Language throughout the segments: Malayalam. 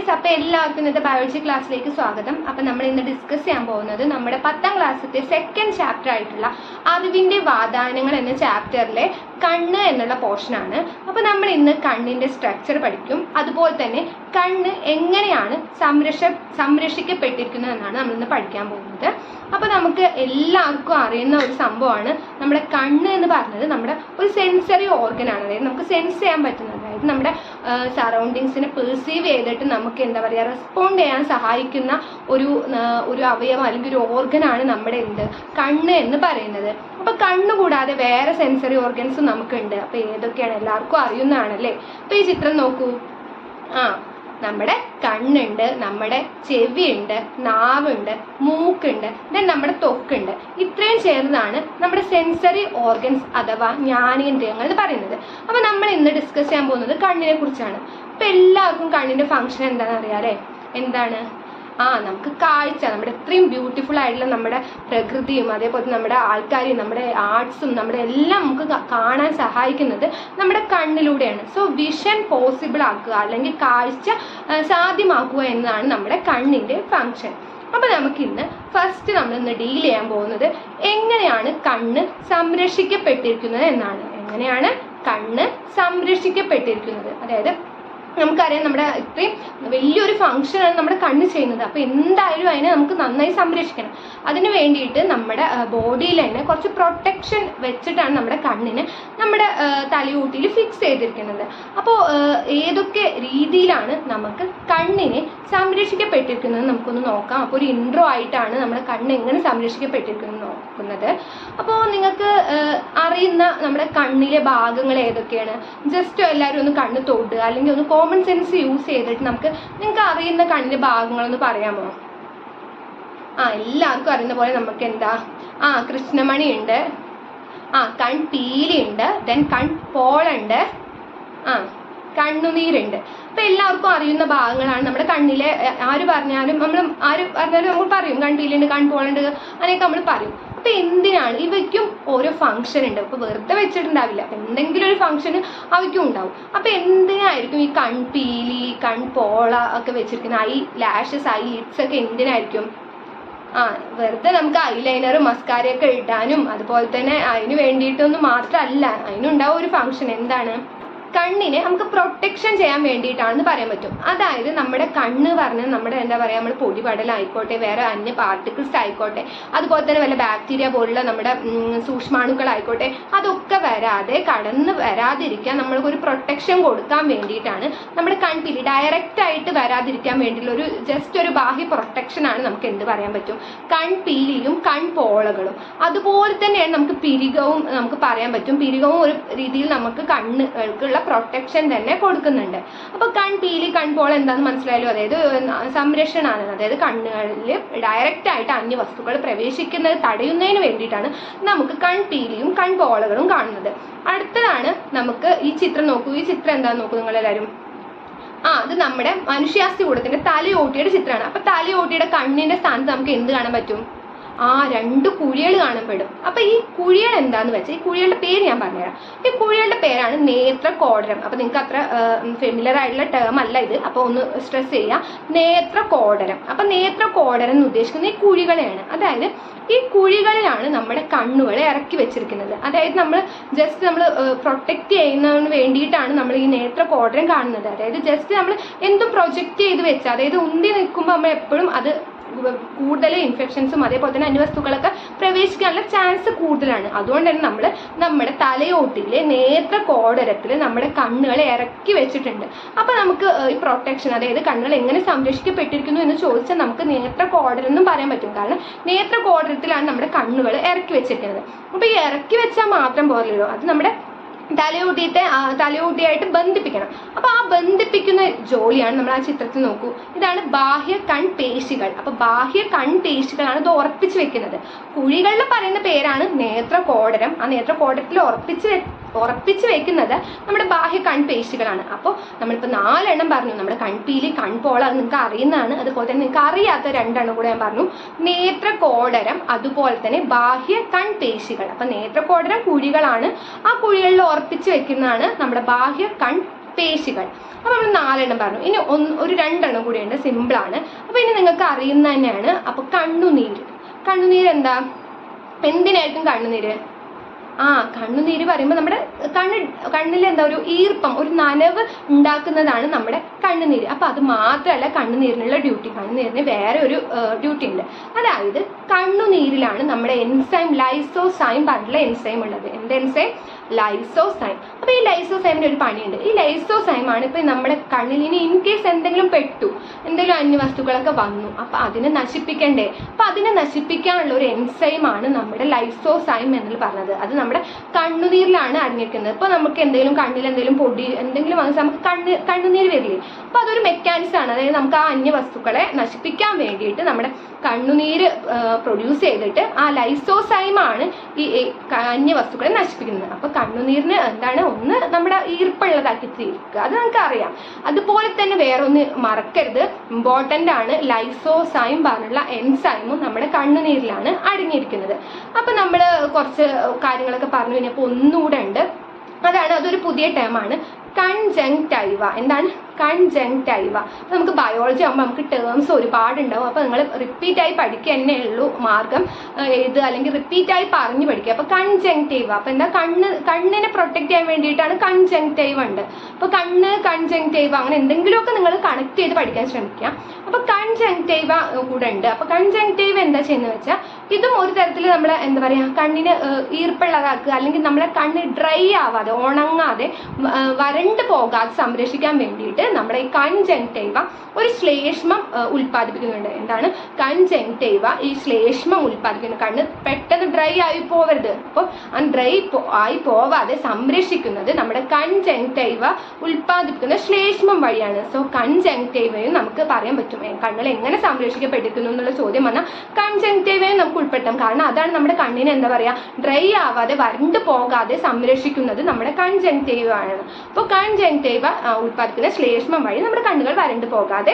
ഗൈസ്, അപ്പോൾ എല്ലാവർക്കും ഇന്നത്തെ ബയോളജി ക്ലാസ്സിലേക്ക് സ്വാഗതം. അപ്പോൾ നമ്മൾ ഇന്ന് ഡിസ്കസ് ചെയ്യാൻ പോകുന്നത് നമ്മുടെ 10ാം ക്ലാസ്സിലെ സെക്കൻഡ് ചാപ്റ്റർ ആയിട്ടുള്ള അറിവിൻ്റെ വാതായനങ്ങൾ എന്ന ചാപ്റ്ററിലെ കണ്ണ് എന്നുള്ള പോർഷനാണ്. അപ്പോൾ നമ്മൾ ഇന്ന് കണ്ണിൻ്റെ സ്ട്രക്ചർ പഠിക്കും. അതുപോലെ തന്നെ കണ്ണ് എങ്ങനെയാണ് സംരക്ഷിക്കപ്പെട്ടിരിക്കുന്നതെന്നാണ് നമ്മളിന്ന് പഠിക്കാൻ പോകുന്നത്. അപ്പോൾ നമുക്ക് എല്ലാവർക്കും അറിയുന്ന ഒരു സംഭവമാണ് നമ്മുടെ കണ്ണ് എന്ന് പറയുന്നത് നമ്മുടെ ഒരു സെൻസറി ഓർഗനാണ്. അതായത് നമുക്ക് സെൻസ് ചെയ്യാൻ പറ്റുന്നത്, അതായത് നമ്മുടെ സറൗണ്ടിങ്സിനെ പെർസീവ് ചെയ്തിട്ട് നമുക്ക് എന്താ പറയുക റെസ്പോണ്ട് ചെയ്യാൻ സഹായിക്കുന്ന ഒരു അവയവം അല്ലെങ്കിൽ ഒരു ഓർഗനാണ് നമ്മുടെ കണ്ണ് എന്ന് പറയുന്നത്. അപ്പോൾ കണ്ണ് കൂടാതെ വേറെ സെൻസറി ഓർഗൻസും നമുക്കുണ്ട്. അപ്പോൾ ഏതൊക്കെയാണ് എല്ലാവർക്കും അറിയുന്നതാണല്ലേ. അപ്പോൾ ഈ ചിത്രം നോക്കൂ. നമ്മുടെ കണ്ണുണ്ട്, നമ്മുടെ ചെവിയുണ്ട്, നാവുണ്ട്, മൂക്കുണ്ട്, ദെൻ നമ്മുടെ ത്വക്കുണ്ട്. ഇത്രയും ചേർന്നതാണ് നമ്മുടെ സെൻസറി ഓർഗൻസ് അഥവാ ജ്ഞാനേന്ദ്രിയങ്ങൾ എന്ന് പറയുന്നത്. അപ്പോൾ നമ്മൾ ഇന്ന് ഡിസ്കസ് ചെയ്യാൻ പോകുന്നത് കണ്ണിനെ കുറിച്ചാണ്. അപ്പോൾ എല്ലാവർക്കും കണ്ണിൻ്റെ ഫംഗ്ഷൻ എന്താണെന്ന് അറിയാമല്ലേ? എന്താണ്? നമുക്ക് കാഴ്ച, നമ്മുടെ ഇത്രയും ബ്യൂട്ടിഫുൾ ആയിട്ടുള്ള നമ്മുടെ പ്രകൃതിയും അതേപോലെ നമ്മുടെ ആൾക്കാരെയും നമ്മുടെ ആർട്സും നമ്മുടെ എല്ലാം നമുക്ക് കാണാൻ സഹായിക്കുന്നത് നമ്മുടെ കണ്ണിലൂടെയാണ്. സോ വിഷൻ പോസിബിൾ ആക്കുക അല്ലെങ്കിൽ കാഴ്ച സാധ്യമാക്കുക എന്നതാണ് നമ്മുടെ കണ്ണിൻ്റെ ഫങ്ഷൻ. അപ്പോൾ നമുക്കിന്ന് ഫസ്റ്റ് നമ്മളിന്ന് ഡീൽ ചെയ്യാൻ പോകുന്നത് എങ്ങനെയാണ് കണ്ണ് സംരക്ഷിക്കപ്പെട്ടിരിക്കുന്നത് എന്നാണ്. എങ്ങനെയാണ് കണ്ണ് സംരക്ഷിക്കപ്പെട്ടിരിക്കുന്നത്? അതായത് നമുക്കറിയാം നമ്മുടെ ഇത്രയും വലിയൊരു ഫംഗ്ഷനാണ് നമ്മുടെ കണ്ണ് ചെയ്യുന്നത്. അപ്പോൾ എന്തായാലും അതിനെ നമുക്ക് നന്നായി സംരക്ഷിക്കണം. അതിന് വേണ്ടിയിട്ട് നമ്മുടെ ബോഡിയിൽ തന്നെ കുറച്ച് പ്രൊട്ടക്ഷൻ വെച്ചിട്ടാണ് നമ്മുടെ കണ്ണിന് നമ്മുടെ തലയൂട്ടിയിൽ ഫിക്സ് ചെയ്തിരിക്കുന്നത്. അപ്പോൾ ഏതൊക്കെ രീതിയിലാണ് നമുക്ക് കണ്ണിനെ സംരക്ഷിക്കപ്പെട്ടിരിക്കുന്നത് നമുക്കൊന്ന് നോക്കാം. അപ്പോൾ ഒരു ഇൻട്രോ ആയിട്ടാണ് നമ്മുടെ കണ്ണ് എങ്ങനെ സംരക്ഷിക്കപ്പെട്ടിരിക്കുന്നത് നോക്കുന്നത്. അപ്പോൾ നിങ്ങൾക്ക് അറിയുന്ന നമ്മുടെ കണ്ണിലെ ഭാഗങ്ങൾ ഏതൊക്കെയാണ്? ജസ്റ്റ് എല്ലാവരും ഒന്ന് കണ്ണ് തൊടുക, അല്ലെങ്കിൽ ഒന്ന് കോമൺ സെൻസ് യൂസ് ചെയ്തിട്ട് നിങ്ങൾക്ക് അറിയുന്ന കണ്ണിന്റെ ഭാഗങ്ങളൊന്ന് പറയാമോ? എല്ലാവർക്കും അറിയുന്ന പോലെ നമുക്ക് എന്താ കൃഷ്ണമണി ഉണ്ട്, കൺപീലി ഉണ്ട്, ദെൻ കൺപോളുണ്ട്, കണ്ണുനീരുണ്ട്. അപ്പം എല്ലാവർക്കും അറിയുന്ന ഭാഗങ്ങളാണ് നമ്മുടെ കണ്ണിലെ. ആര് പറഞ്ഞാലും നമ്മൾ പറയും കൺപീലുണ്ട്, കൺപോളുണ്ട്, അങ്ങനെയൊക്കെ നമ്മൾ പറയും. അപ്പം എന്തിനാണ്? ഇവയ്ക്കും ഓരോ ഫംഗ്ഷൻ ഉണ്ട്. അപ്പോൾ വെറുതെ വെച്ചിട്ടുണ്ടാവില്ല, അപ്പം എന്തെങ്കിലും ഒരു ഫംഗ്ഷൻ അവയ്ക്കും ഉണ്ടാവും. അപ്പം എന്തിനായിരിക്കും ഈ കൺപീലി, കൺപോള ഒക്കെ വെച്ചിരിക്കുന്നത്? ഐ ലാഷസ്, ഐ ലിഡ്സ് ഒക്കെ എന്തിനായിരിക്കും? വെറുതെ നമുക്ക് ഐലൈനർ മസ്കാരയൊക്കെ ഇടാനും അതുപോലെ തന്നെ അതിന് വേണ്ടിയിട്ടൊന്നും മാത്രമല്ല, അതിനുണ്ടാവും ഒരു ഫംഗ്ഷൻ. എന്താണ്? കണ്ണിനെ നമുക്ക് പ്രൊട്ടക്ഷൻ ചെയ്യാൻ വേണ്ടിയിട്ടാണെന്ന് പറയാൻ പറ്റും. അതായത് നമ്മുടെ കണ്ണ് പറഞ്ഞാൽ നമ്മുടെ എന്താ പറയുക, നമ്മൾ പൊടിപടലായിക്കോട്ടെ, വേറെ അന്യ പാർട്ടിക്കിൾസ് ആയിക്കോട്ടെ, അതുപോലെ തന്നെ വല്ല ബാക്ടീരിയ പോലുള്ള നമ്മുടെ സൂക്ഷ്മാണുക്കളായിക്കോട്ടെ, അതൊക്കെ കടന്ന് വരാതിരിക്കാൻ നമ്മൾക്കൊരു പ്രൊട്ടക്ഷൻ കൊടുക്കാൻ വേണ്ടിയിട്ടാണ് നമ്മുടെ കൺപീലി ഡയറക്റ്റ് ആയിട്ട് വരാതിരിക്കാൻ വേണ്ടിയുള്ള ജസ്റ്റ് ഒരു ബാഹ്യ പ്രൊട്ടക്ഷനാണ് നമുക്ക് എന്ത് പറയാൻ പറ്റും, കൺപീലിയും കൺപോളകളും. അതുപോലെ തന്നെയാണ് നമുക്ക് പിരികവും നമുക്ക് പറയാൻ പറ്റും. പിരികവും ഒരു രീതിയിൽ നമുക്ക് കണ്ണുകൾക്കുള്ള പ്രൊട്ടക്ഷൻ തന്നെ കൊടുക്കുന്നുണ്ട്. അപ്പൊ കൺപീലി, കൺപോള എന്താണെന്ന് മനസ്സിലായല്ലോ. അതായത് സംരക്ഷണമാണ്. അതായത് കണ്ണുകളിൽ ഡയറക്റ്റ് ആയിട്ട് അന്യ വസ്തുക്കൾ പ്രവേശിക്കുന്നത് തടയുന്നതിന് വേണ്ടിയിട്ടാണ് നമുക്ക് കൺപീലിയും കൺപോളകളും കാണുന്നത്. അടുത്തതാണ് നമുക്ക് ഈ ചിത്രം നോക്കൂ. ഈ ചിത്രം എന്താണെന്ന് നോക്കൂ നിങ്ങളെല്ലാവരും. അത് നമ്മുടെ മനുഷ്യാസ്ഥികൂടത്തിന്റെ തലയോട്ടിയുടെ ചിത്രമാണ്. അപ്പൊ തലയോട്ടിയുടെ കണ്ണിന്റെ സ്ഥാനത്ത് നമുക്ക് എന്ത് കാണാൻ പറ്റും? 2 കുഴികൾ കാണപ്പെടും. അപ്പൊ ഈ കുഴികൾ എന്താന്ന് വെച്ചാൽ, ഈ കുഴികളുടെ പേര് ഞാൻ പറഞ്ഞുതരാം. ഈ കുഴികളുടെ പേരാണ് നേത്രകോടരം. അപ്പൊ നിങ്ങൾക്ക് അത്ര ഫെമിലർ ആയിട്ടുള്ള ടേം അല്ല ഇത്, അപ്പൊ ഒന്ന് സ്ട്രെസ് ചെയ്യാം. നേത്രകോടരം. അപ്പൊ നേത്രകോടരം എന്ന് ഉദ്ദേശിക്കുന്നത് ഈ കുഴികളെയാണ്. അതായത് ഈ കുഴികളിലാണ് നമ്മുടെ കണ്ണുകളെ ഇറക്കി വെച്ചിരിക്കുന്നത്. അതായത് നമ്മൾ പ്രൊട്ടക്റ്റ് ചെയ്യുന്നതിന് വേണ്ടിയിട്ടാണ് നമ്മൾ ഈ നേത്രകോടരം കാണുന്നത്. അതായത് ജസ്റ്റ് നമ്മൾ എന്തും പ്രൊജക്റ്റ് ചെയ്ത് വെച്ച്, അതായത് ഉന്തി നിൽക്കുമ്പോൾ നമ്മൾ എപ്പോഴും അത് കൂടുതൽ ഇൻഫെക്ഷൻസും അതേപോലെ തന്നെ അന്യവസ്തുക്കളൊക്കെ പ്രവേശിക്കാനുള്ള ചാൻസ് കൂടുതലാണ്. അതുകൊണ്ട് തന്നെ നമ്മൾ നമ്മുടെ തലയോട്ടിയിലെ നേത്രകോടരത്തിൽ നമ്മുടെ കണ്ണുകളെ ഇറക്കി വെച്ചിട്ടുണ്ട്. അപ്പൊ നമുക്ക് ഈ പ്രൊട്ടക്ഷൻ, അതായത് കണ്ണുകൾ എങ്ങനെ സംരക്ഷിക്കപ്പെട്ടിരിക്കുന്നു എന്ന് ചോദിച്ചാൽ നമുക്ക് നേത്രകോടരം എന്നും പറയാൻ പറ്റും. കാരണം നേത്രകോടരത്തിലാണ് നമ്മുടെ കണ്ണുകൾ ഇറക്കി വെച്ചിരിക്കുന്നത്. അപ്പൊ ഈ ഇറക്കി വെച്ചാൽ മാത്രം പോരല്ലോ, അത് നമ്മുടെ തലയോട്ടിയായിട്ട് ബന്ധിപ്പിക്കണം. അപ്പൊ ആ ബന്ധിപ്പിക്കുന്ന ജോലിയാണ് നമ്മൾ ആ ചിത്രത്തിൽ നോക്കൂ. ഇതാണ് ബാഹ്യ കൺപേശികൾ. അപ്പൊ ബാഹ്യ കൺപേശികളാണ് ഇത് ഉറപ്പിച്ചു വെക്കുന്നത്. കുഴികളിൽ പറയുന്ന പേരാണ് നേത്രകോടരം. ആ നേത്രകോടരത്തിൽ ഉറപ്പിച്ചു വെക്കുന്നത് നമ്മുടെ ബാഹ്യ കൺപേശികളാണ്. അപ്പോൾ നമ്മളിപ്പോൾ 4 എണ്ണം പറഞ്ഞു. നമ്മുടെ കൺപീലി, കൺപോള, അത് നിങ്ങൾക്ക് അറിയുന്നതാണ്. അതുപോലെ തന്നെ നിങ്ങൾക്ക് അറിയാത്ത 2 എണ്ണം കൂടെ ഞാൻ പറഞ്ഞു. നേത്രകോടരം, അതുപോലെ തന്നെ ബാഹ്യ കൺപേശികൾ. അപ്പൊ നേത്രകോടരം കുഴികളാണ്. ആ കുഴികളിൽ ഉറപ്പിച്ചു വെക്കുന്നതാണ് നമ്മുടെ ബാഹ്യ പേശികൾ. അപ്പോൾ നമ്മൾ 4 പറഞ്ഞു. ഇനി ഒരു 2 കൂടിയുണ്ട്, സിമ്പിളാണ്. അപ്പോൾ ഇനി നിങ്ങൾക്ക് അറിയുന്ന തന്നെയാണ്. അപ്പോൾ കണ്ണുനീര് എന്താ, എന്തിനായിരിക്കും കണ്ണുനീര്? കണ്ണുനീര് പറയുമ്പോൾ നമ്മുടെ കണ്ണിൽ എന്താ ഒരു ഈർപ്പം, ഒരു നനവ് ഉണ്ടാക്കുന്നതാണ് നമ്മുടെ കണ്ണുനീര്. അപ്പൊ അത് മാത്രമല്ല കണ്ണുനീരിനുള്ള ഡ്യൂട്ടി, കണ്ണുനീരിന് വേറെ ഒരു ഡ്യൂട്ടി ഉണ്ട്. അതായത് കണ്ണുനീരിലാണ് നമ്മുടെ എൻസൈം ലൈസോസൈം പറഞ്ഞിട്ടുള്ള എൻസൈം ഉള്ളത്. എന്ത് എൻസൈം? ലൈസോസൈം. അപ്പൊ ഈ ലൈസോസൈമിന് ഒരു പണിയുണ്ട്. ഈ ലൈസോസൈമാണ് ഇപ്പൊ നമ്മുടെ കണ്ണിൽ ഇനി ഇൻ കേസ് എന്തെങ്കിലും പെട്ടു, എന്തെങ്കിലും അന്യവസ്തുക്കളൊക്കെ വന്നു, അപ്പൊ അതിനെ നശിപ്പിക്കണ്ടേ? അപ്പൊ അതിനെ നശിപ്പിക്കാനുള്ള ഒരു എൻസൈമാണ് നമ്മുടെ ലൈസോസൈം എന്ന് പറഞ്ഞത്. അത് നമ്മുടെ കണ്ണുനീരിലാണ് അടങ്ങിയിരിക്കുന്നത്. ഇപ്പൊ നമുക്ക് എന്തെങ്കിലും കണ്ണിൽ എന്തെങ്കിലും പൊടി എന്തെങ്കിലും വന്നാൽ നമുക്ക് കണ്ണുനീര് വരില്ലേ? അപ്പൊ അതൊരു മെക്കാനിസം ആണ്. അതായത് നമുക്ക് ആ അന്യവസ്തുക്കളെ നശിപ്പിക്കാൻ വേണ്ടിയിട്ട് നമ്മുടെ കണ്ണുനീര് പ്രൊഡ്യൂസ് ചെയ്തിട്ട് ആ ലൈസോസൈമാണ് ഈ അന്യവസ്തുക്കളെ നശിപ്പിക്കുന്നത്. അപ്പൊ കണ്ണുനീരിന് എന്താണ്, ഒന്ന് നമ്മുടെ ഈർപ്പുള്ളതാക്കി തീർക്കുക, അത് നമുക്ക് അറിയാം. അതുപോലെ തന്നെ വേറെ ഒന്ന് മറക്കരുത്, ഇമ്പോർട്ടൻ്റ് ആണ്, ലൈസോസൈം പറഞ്ഞുള്ള എൻസൈമും നമ്മുടെ കണ്ണുനീരിലാണ് അടങ്ങിയിരിക്കുന്നത്. അപ്പൊ നമ്മൾ കുറച്ച് കാര്യങ്ങളൊക്കെ പറഞ്ഞു കഴിഞ്ഞപ്പോൾ ഒന്നുകൂടെ ഉണ്ട്. അതൊരു പുതിയ ടേമാണ്, കൺജങ്ക്റ്റൈവ. എന്താണ് കൺജങ്ക്റ്റൈവ? നമുക്ക് ബയോളജി ആകുമ്പോൾ നമുക്ക് ടേംസ് ഒരുപാടുണ്ടാവും. അപ്പോൾ നിങ്ങൾ റിപ്പീറ്റായി പഠിക്കുക തന്നെ ഉള്ളൂ മാർഗം, എഴുതുക അല്ലെങ്കിൽ റിപ്പീറ്റായി പറഞ്ഞു പഠിക്കുക. അപ്പോൾ കൺജങ്ക്റ്റൈവ, അപ്പോൾ എന്താ, കണ്ണിനെ പ്രൊട്ടക്ട് ചെയ്യാൻ വേണ്ടിയിട്ടാണ് കൺജങ്ക്റ്റൈവ ഉണ്ട്. അപ്പോൾ കൺജങ്ക്റ്റൈവ അങ്ങനെ എന്തെങ്കിലുമൊക്കെ നിങ്ങൾ കണക്ട് ചെയ്ത് പഠിക്കാൻ ശ്രമിക്കുക. അപ്പോൾ കൺജങ്ക്റ്റൈവ കൂടെ ഉണ്ട്. അപ്പോൾ കൺജങ്ക്റ്റൈവ എന്താ ചെയ്യുന്നത് വെച്ചാൽ ഇതും ഒരു തരത്തിൽ നമ്മളെ എന്താ പറയുക, കണ്ണിന് ഈർപ്പുള്ളതാക്കുക അല്ലെങ്കിൽ നമ്മളെ കണ്ണ് ഡ്രൈ ആവാതെ, ഉണങ്ങാതെ, വരണ്ട് പോകാതെ സംരക്ഷിക്കാൻ വേണ്ടിയിട്ട് നമ്മുടെ ഈ കൺജങ്ക്റ്റൈവ ഒരു ശ്ലേഷ്മം ഉൽപ്പാദിപ്പിക്കുന്നുണ്ട്. എന്താണ് കൺജങ്ക്റ്റൈവ? ഈ ശ്ലേഷ്മം ഉൽപ്പാദിപ്പിക്കുന്നു. കണ്ണ് പെട്ടെന്ന് ഡ്രൈ ആയി പോവരുത്. അപ്പോൾ ആ ഡ്രൈ ആയി പോവാതെ സംരക്ഷിക്കുന്നത് നമ്മുടെ കൺജങ്ക്റ്റൈവ ഉൽപ്പാദിപ്പിക്കുന്ന ശ്ലേഷ്മം വഴിയാണ്. സോ കൺജങ്ക്റ്റൈവയും നമുക്ക് പറയാൻ പറ്റും. കണ്ണുകൾ എങ്ങനെ സംരക്ഷിക്കപ്പെട്ടിരിക്കുന്നു എന്നുള്ള ചോദ്യം വന്നാൽ കൺജങ്ക്റ്റൈവയും നമുക്ക് ഉൾപ്പെടുത്താം. കാരണം അതാണ് നമ്മുടെ കണ്ണിനെ എന്താ പറയുക, ഡ്രൈ ആവാതെ വരണ്ട് പോകാതെ സംരക്ഷിക്കുന്നത് നമ്മുടെ കൺജങ്ക്റ്റൈവ ആണ്. അപ്പോൾ കൺജങ്ക്റ്റൈവ ഉൽപ്പാദിക്കുന്ന ശ്ലേഷ്മം വഴി നമ്മുടെ കണ്ണുകൾ വരണ്ട് പോകാതെ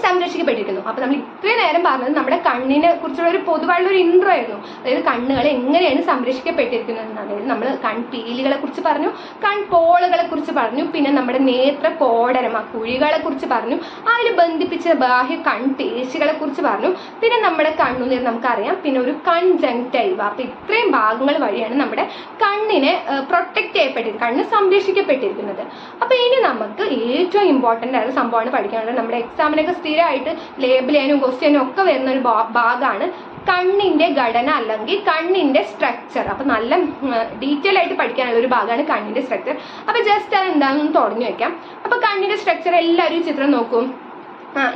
സംരക്ഷിക്കപ്പെട്ടിരിക്കുന്നു. അപ്പൊ നമ്മൾ ഇത്രയും നേരം പറഞ്ഞത് നമ്മുടെ കണ്ണിനെ കുറിച്ചുള്ള ഒരു പൊതുവായുള്ള ഒരു ഇൻട്രോ ആയിരുന്നു. അതായത് കണ്ണുകൾ എങ്ങനെയാണ് സംരക്ഷിക്കപ്പെട്ടിരിക്കുന്നത്. അതായത് നമ്മൾ കൺപീലികളെ കുറിച്ച് പറഞ്ഞു, കൺപോളകളെ കുറിച്ച് പറഞ്ഞു, പിന്നെ നമ്മുടെ നേത്ര കോടരം, ആ കുഴികളെ കുറിച്ച് പറഞ്ഞു, അതിൽ ബന്ധിപ്പിച്ച ബാഹ്യ കൺപേശികളെ കുറിച്ച് പറഞ്ഞു, പിന്നെ നമ്മുടെ കണ്ണുനീർ നമുക്കറിയാം, പിന്നെ ഒരു കൺജങ്ക്റ്റൈവ. അപ്പൊ ഇത്രയും ഭാഗങ്ങൾ വഴിയാണ് നമ്മുടെ കണ്ണിനെ പ്രൊട്ടക്ട് ചെയ്യപ്പെട്ടിരിക്കുന്നത്, കണ്ണ് സംരക്ഷിക്കപ്പെട്ടിരിക്കുന്നത്. അപ്പൊ ഇനി നമുക്ക് ഏറ്റവും ഇമ്പോർട്ടൻ്റ് ആയ സംഭവമാണ് പഠിക്കാനുള്ളത്. നമ്മുടെ എക്സാമിനൊക്കെ സ്ഥിരമായിട്ട് ലേബിൾ ചെയ്യാനും ക്വസ്റ്റ്യനും ഒക്കെ വരുന്ന ഒരു ഭാഗമാണ് കണ്ണിന്റെ ഘടന അല്ലെങ്കിൽ കണ്ണിന്റെ സ്ട്രക്ചർ. അപ്പൊ നല്ല ഡീറ്റെയിൽ ആയിട്ട് പഠിക്കാനുള്ള ഒരു ഭാഗമാണ് കണ്ണിന്റെ സ്ട്രക്ചർ. അപ്പൊ ജസ്റ്റ് അത് എന്താണെന്ന് തുടങ്ങി വെക്കാം. അപ്പൊ കണ്ണിന്റെ സ്ട്രക്ചർ എല്ലാവരും ചിത്രം നോക്കും.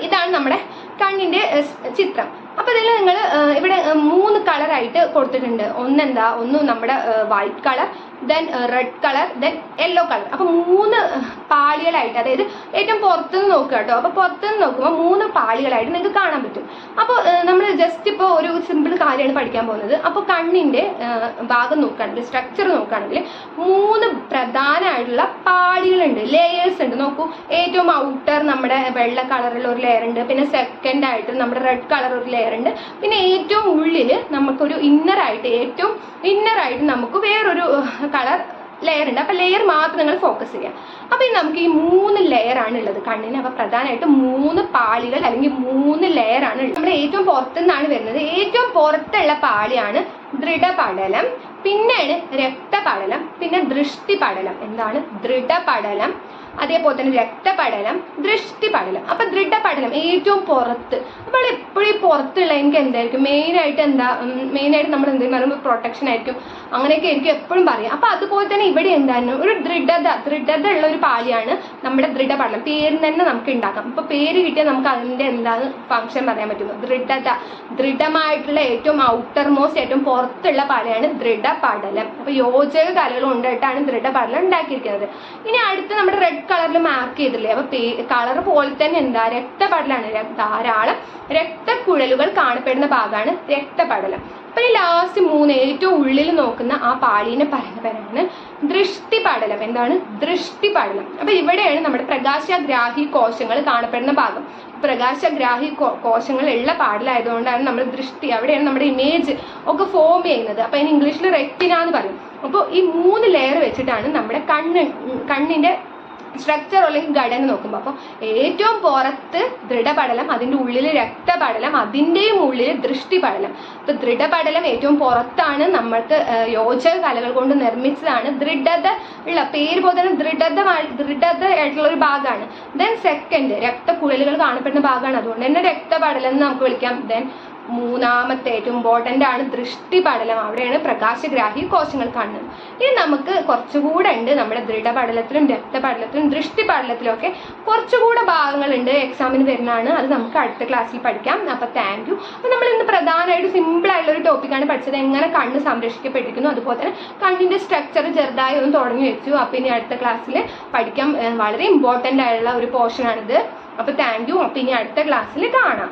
ഇതാണ് നമ്മുടെ കണ്ണിന്റെ ചിത്രം. അപ്പൊ ഇതിൽ നിങ്ങൾ ഇവിടെ 3 കളറായിട്ട് കൊടുത്തിട്ടുണ്ട്. ഒന്ന് നമ്മുടെ white colour, then red colour, then yellow colour. അപ്പൊ 3 പാളികളായിട്ട്, അതായത് ഏറ്റവും പുറത്തുനിന്ന് നോക്കുക കേട്ടോ. അപ്പൊ പുറത്തുനിന്ന് നോക്കുമ്പോൾ 3 പാളികളായിട്ട് നിങ്ങൾക്ക് കാണാൻ പറ്റും. അപ്പോൾ നമ്മൾ ജസ്റ്റ് ഇപ്പോൾ ഒരു സിമ്പിൾ കാര്യമാണ് പഠിക്കാൻ പോകുന്നത്. അപ്പോൾ കണ്ണിന്റെ ഭാഗം നോക്കുകയാണെങ്കിൽ, സ്ട്രക്ചർ നോക്കുകയാണെങ്കിൽ 3 പ്രധാനമായിട്ടുള്ള പാളികളുണ്ട്, ലെയേഴ്സ് ഉണ്ട്. നോക്കൂ, ഏറ്റവും ഔട്ടർ നമ്മുടെ വെള്ള കളറിലുള്ള ഒരു ലെയർ ഉണ്ട്, പിന്നെ സെക്കൻഡ് ആയിട്ട് നമ്മുടെ റെഡ് കളർ ഒരു ലെയർ ഉണ്ട്, പിന്നെ ഏറ്റവും ഉള്ളിൽ നമുക്കൊരു ഏറ്റവും ഇന്നറായിട്ട് നമുക്ക് വേറൊരു കളർ ലെയർ ഉണ്ട്. അപ്പൊ ലെയർ മാത്രം നിങ്ങൾ ഫോക്കസ് ചെയ്യാം. അപ്പൊ നമുക്ക് ഈ 3 ലെയർ ആണ് ഉള്ളത് കണ്ണിന്. അപ്പൊ പ്രധാനമായിട്ടും 3 പാളികൾ അല്ലെങ്കിൽ 3 ലെയർ ആണ് ഉള്ളത്. നമ്മുടെ ഏറ്റവും പുറത്തുനിന്നാണ് വരുന്നത്. ഏറ്റവും പുറത്തുള്ള പാളിയാണ് ദൃഢപടലം, പിന്നെയാണ് രക്തപടലം, പിന്നെ ദൃഷ്ടിപടലം. എന്താണ് ദൃഢപടലം, അതേപോലെ തന്നെ രക്തപടലം, ദൃഷ്ടിപടലം. അപ്പൊ ദൃഢപടലം ഏറ്റവും പുറത്ത്. അപ്പോൾ എപ്പോഴും ഈ പുറത്തുള്ള എനിക്ക് എന്തായിരിക്കും മെയിനായിട്ട് മെയിനായിട്ട് നമ്മൾ എന്തെങ്കിലും പറയുമ്പോൾ പ്രൊട്ടക്ഷൻ ആയിരിക്കും, അങ്ങനെയൊക്കെ എനിക്ക് എപ്പോഴും പറയാം. അപ്പൊ അതുപോലെ തന്നെ ഇവിടെ എന്തായിരുന്നു, ഒരു ദൃഢത ഉള്ള ഒരു പാളിയാണ് നമ്മുടെ ദൃഢപടലം. പേരിൽ തന്നെ നമുക്ക് ഉണ്ടാക്കാം. ഇപ്പൊ പേര് കിട്ടിയാൽ നമുക്ക് അതിന്റെ എന്താണ് ഫംഗ്ഷൻ പറയാൻ പറ്റുന്നു. ദൃഢമായിട്ടുള്ള ഏറ്റവും ഔട്ടർ മോസ്റ്റ്, ഏറ്റവും പുറത്തുള്ള പാളിയാണ് ദൃഢപടലം. അപ്പൊ യോജക കലകൾ കൊണ്ടിട്ടാണ് ദൃഢപടലം ഉണ്ടാക്കിയിരിക്കുന്നത്. ഇനി അടുത്ത് നമ്മുടെ റെഡ് കളറിൽ മാർക്ക് ചെയ്തില്ലേ, അപ്പൊ കളർ പോലെ തന്നെ രക്തപടലാണ്. ധാരാളം രക്തക്കുഴലുകൾ കാണപ്പെടുന്ന ഭാഗമാണ് രക്തപടലം. അപ്പൊ ഈ ലാസ്റ്റ് 3 ഏറ്റവും ഉള്ളിൽ നോക്കുന്ന ആ പാളീനെ പറയുന്ന പേരാണ് ദൃഷ്ടിപടലം. എന്താണ് ദൃഷ്ടിപടലം? അപ്പൊ ഇവിടെയാണ് നമ്മുടെ പ്രകാശഗ്രാഹി കോശങ്ങൾ കാണപ്പെടുന്ന ഭാഗം. പ്രകാശഗ്രാഹി കോശങ്ങൾ ഉള്ള പാടിലായതുകൊണ്ടാണ് നമ്മൾ അവിടെയാണ് നമ്മുടെ ഇമേജ് ഒക്കെ ഫോം ചെയ്യുന്നത്. അപ്പൊ അതിന് ഇംഗ്ലീഷിൽ റെറ്റിന എന്ന് പറയും. അപ്പോൾ ഈ 3 ലെയർ വെച്ചിട്ടാണ് നമ്മുടെ കണ്ണിന്റെ സ്ട്രക്ചർ അല്ലെങ്കിൽ ഘടന നോക്കുമ്പോൾ അപ്പോൾ ഏറ്റവും പുറത്ത് ദൃഢപടലം, അതിൻ്റെ ഉള്ളിൽ രക്തപടലം, അതിൻ്റെയും ഉള്ളിൽ ദൃഷ്ടിപടലം. അപ്പോൾ ദൃഢപടലം ഏറ്റവും പുറത്താണ്, നമ്മൾക്ക് യോജക കലകൾ കൊണ്ട് നിർമ്മിച്ചതാണ്. ദൃഢത ഉള്ള പേര് പോലെ തന്നെ ദൃഢത ആയിട്ടുള്ള ഒരു ഭാഗമാണ്. ദെൻ സെക്കൻഡ് രക്തക്കുഴലുകൾ കാണപ്പെടുന്ന ഭാഗമാണ്, അതുകൊണ്ട് തന്നെ രക്തപടലം എന്ന് നമുക്ക് വിളിക്കാം. ദെൻ മൂന്നാമത്തെ ഏറ്റവും ഇമ്പോർട്ടൻ്റ് ആണ് ദൃഷ്ടിപടലം, അവിടെയാണ് പ്രകാശഗ്രാഹി കോശങ്ങൾ കാണുന്നത്. ഇനി നമുക്ക് കുറച്ചുകൂടെ ഉണ്ട്, നമ്മുടെ ദൃഢപടലത്തിലും രക്തപടലത്തിലും ദൃഷ്ടിപടലത്തിലും ഒക്കെ കുറച്ചുകൂടെ ഭാഗങ്ങളുണ്ട്, എക്സാമിന് വരുന്നതാണ്. അത് നമുക്ക് അടുത്ത ക്ലാസ്സിൽ പഠിക്കാം. അപ്പോൾ താങ്ക് യു. അപ്പോൾ നമ്മൾ ഇന്ന് പ്രധാനമായിട്ട് സിമ്പിൾ ആയിട്ടുള്ള ഒരു ടോപ്പിക്കാണ് പഠിച്ചത്, എങ്ങനെ കണ്ണ് സംരക്ഷിക്കപ്പെട്ടിരിക്കുന്നു, അതുപോലെ തന്നെ കണ്ണിൻ്റെ സ്ട്രക്ചർ ചെറുതായി ഒന്ന് തുടങ്ങി വെച്ചു. അപ്പോൾ ഇനി അടുത്ത ക്ലാസ്സിൽ പഠിക്കാം. വളരെ ഇമ്പോർട്ടൻ്റ് ആയിട്ടുള്ള ഒരു പോർഷനാണിത്. അപ്പോൾ താങ്ക് യു. അപ്പോൾ ഇനി അടുത്ത ക്ലാസ്സിൽ കാണാം.